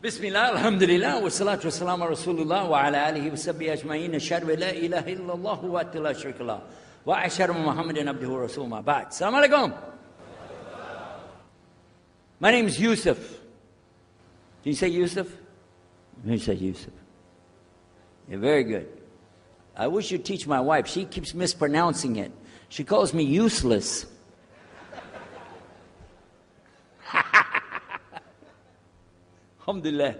Bismillah, alhamdulillah, wa salatu wa salam ala rasulullah wa ala alihi wa sahbihi ajma'in, ashhadu an la ilaha illallah wa la sharika lah, wa ashhadu Muhammadan abduhu wa rasuluhu ma ba'd. Assalamu alaikum. My name is Yusuf. Can you say Yusuf? You say Yusuf. Yeah, very good. I wish you'd teach my wife. She keeps mispronouncing it. She calls me useless. Alhamdulillah.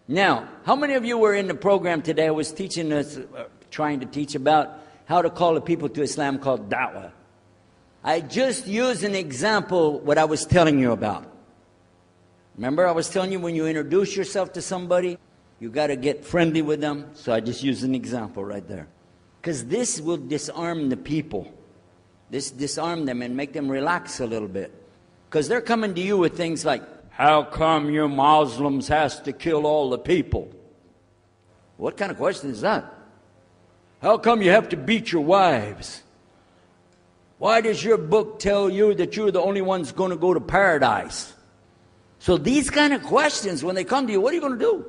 Now, how many of you were in the program today? I was teaching us, trying to teach about how to call the people to Islam called da'wah. I just used an example what I was telling you about. Remember I was telling you when you introduce yourself to somebody, you got to get friendly with them. So I just used an example right there. Because this will disarm the people. This disarm them and make them relax a little bit. Because they're coming to you with things like, how come you Muslims has to kill all the people? What kind of question is that? How come you have to beat your wives? Why does your book tell you that you're the only ones going to go to paradise? So these kind of questions, when they come to you, what are you going to do?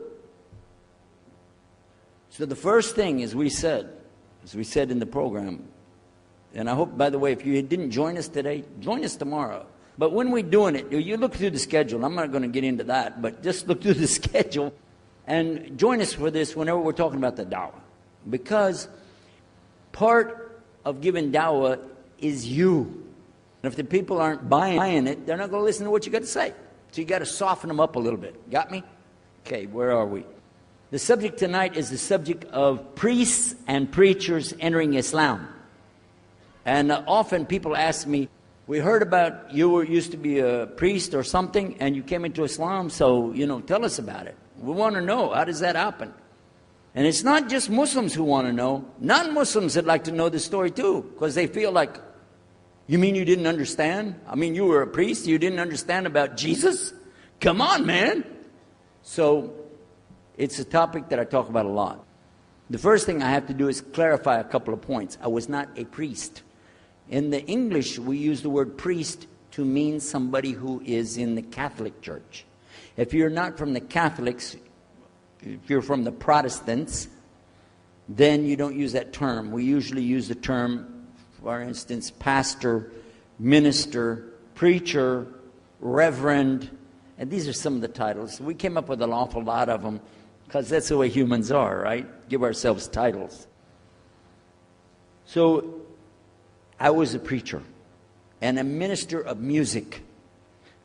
So the first thing, as we said in the program, and I hope, by the way, if you didn't join us today, join us tomorrow. But when we're doing it, you look through the schedule. I'm not going to get into that, but just look through the schedule and join us for this whenever we're talking about the da'wah. Because part of giving da'wah is you. And if the people aren't buying it, they're not going to listen to what you got to say. So you got to soften them up a little bit. Got me? Okay, where are we? The subject tonight is the subject of priests and preachers entering Islam. And often people ask me, we heard about you used to be a priest or something and you came into Islam, so, tell us about it. We want to know, how does that happen? And it's not just Muslims who want to know. Non-Muslims would like to know the story too, because they feel like, you mean you didn't understand? I mean, you were a priest, you didn't understand about Jesus? Come on, man. So it's a topic that I talk about a lot. The first thing I have to do is clarify a couple of points. I was not a priest. In the English, we use the word priest to mean somebody who is in the Catholic Church. If you're not from the Catholics, if you're from the Protestants, then you don't use that term. We usually use the term, for instance, pastor, minister, preacher, reverend, and these are some of the titles. We came up with an awful lot of them because that's the way humans are, right? Give ourselves titles. So I was a preacher and a minister of music.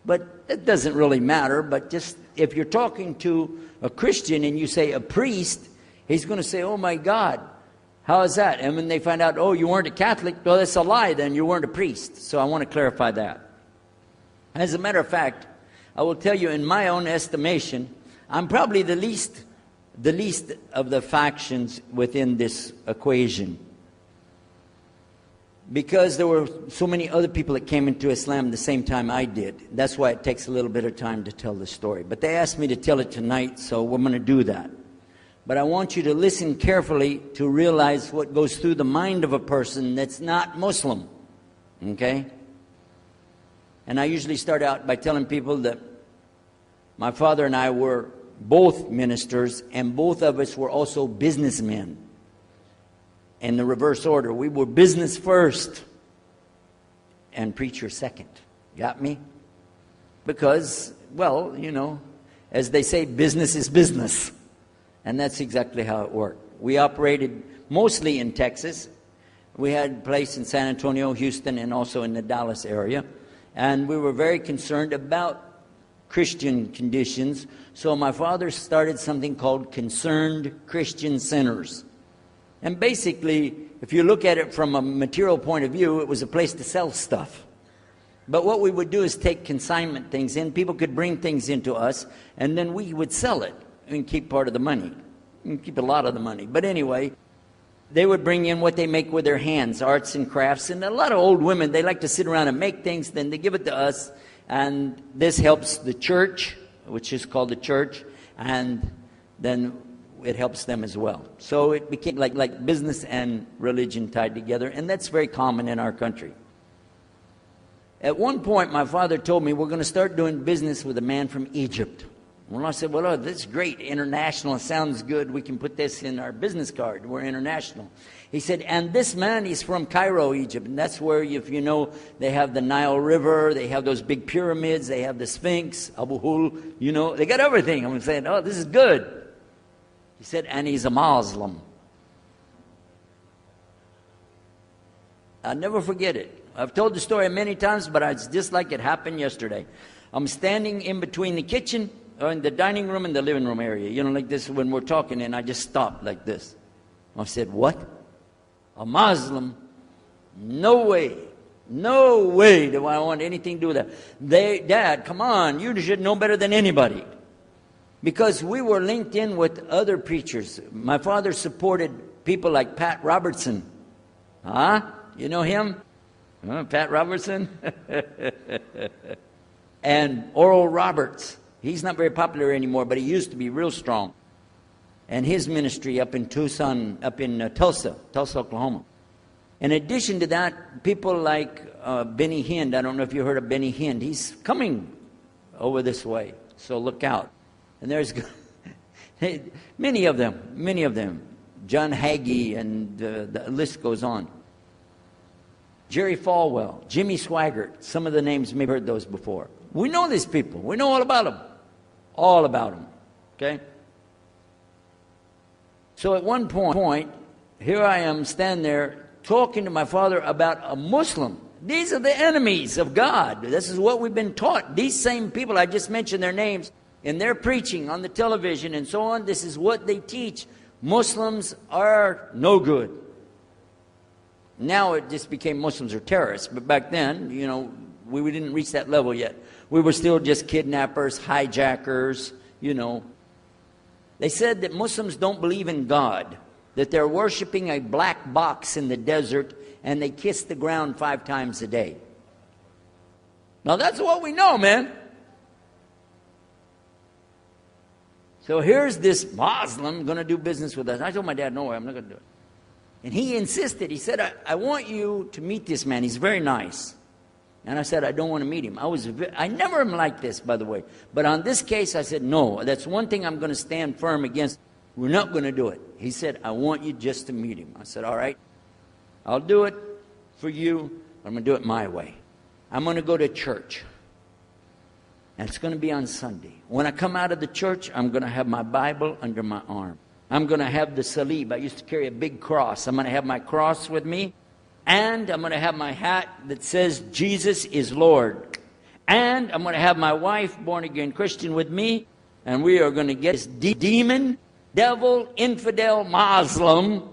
But it doesn't really matter, but just if you're talking to a Christian and you say a priest, he's going to say, oh my God, how is that? And when they find out, oh, you weren't a Catholic, well, that's a lie, then you weren't a priest. So I want to clarify that. As a matter of fact, I will tell you in my own estimation, I'm probably the least of the factions within this equation. Because there were so many other people that came into Islam the same time I did. That's why it takes a little bit of time to tell the story. But they asked me to tell it tonight, so we're going to do that. But I want you to listen carefully to realize what goes through the mind of a person that's not Muslim. Okay? And I usually start out by telling people that my father and I were both ministers, and both of us were also businessmen. In the reverse order. We were business first and preacher second. Got me? Because, well, as they say, business is business. And that's exactly how it worked. We operated mostly in Texas. We had a place in San Antonio, Houston, and also in the Dallas area. And we were very concerned about Christian conditions. So my father started something called Concerned Christian Centers. And basically, if you look at it from a material point of view, it was a place to sell stuff. But what we would do is take consignment things in. People could bring things into us, and then we would sell it and keep part of the money. And keep a lot of the money. But anyway, they would bring in what they make with their hands, arts and crafts. And a lot of old women, they like to sit around and make things, then they give it to us. And this helps the church, which is called the church, and then it helps them as well. So it became like business and religion tied together, and that's very common in our country. At one point, my father told me, we're going to start doing business with a man from Egypt. Well, I said, well, this is great. International sounds good. We can put this in our business card. We're international. He said, and this man, he's from Cairo, Egypt. And that's where, if you know, they have the Nile River. They have those big pyramids. They have the Sphinx, Abu Hul. You know, they got everything. I'm saying, oh, this is good. He said, and he's a Muslim. I'll never forget it. I've told the story many times, but it's just like it happened yesterday. I'm standing in between the kitchen, or in the dining room and the living room area. You know, like this when we're talking, and I just stopped like this. I said, what? A Muslim? No way. No way do I want anything to do with that. Dad, come on, you should know better than anybody. Because we were linked in with other preachers. My father supported people like Pat Robertson. Huh? You know him? Pat Robertson? And Oral Roberts. He's not very popular anymore, but he used to be real strong. And his ministry up in Tulsa, Oklahoma. In addition to that, people like Benny Hinn. I don't know if you heard of Benny Hinn. He's coming over this way, so look out. And there's many of them. John Hagee, and the list goes on. Jerry Falwell, Jimmy Swaggart. Some of the names, maybe heard those before. We know these people. We know all about them. All about them. Okay? So at one point, here I am standing there talking to my father about a Muslim. These are the enemies of God. This is what we've been taught. These same people, I just mentioned their names, in their preaching on the television and so on, this is what they teach. Muslims are no good. Now it just became Muslims are terrorists. But back then, you know, we didn't reach that level yet. We were still just kidnappers, hijackers, you know. They said that Muslims don't believe in God, that they're worshiping a black box in the desert, and they kiss the ground 5 times a day. Now that's what we know, man. So here's this Muslim going to do business with us. I told my dad, no way, I'm not going to do it. And he insisted. He said, I want you to meet this man. He's very nice. And I said, I don't want to meet him. I never am like this, by the way. But on this case, I said, no, that's one thing I'm going to stand firm against. We're not going to do it. He said, I want you just to meet him. I said, all right, I'll do it for you. I'm going to do it my way. I'm going to go to church. And it's going to be on Sunday. When I come out of the church, I'm going to have my Bible under my arm. I'm going to have the salib. I used to carry a big cross. I'm going to have my cross with me. And I'm going to have my hat that says, Jesus is Lord. And I'm going to have my wife, born-again Christian, with me. And we are going to get this demon, devil, infidel, Muslim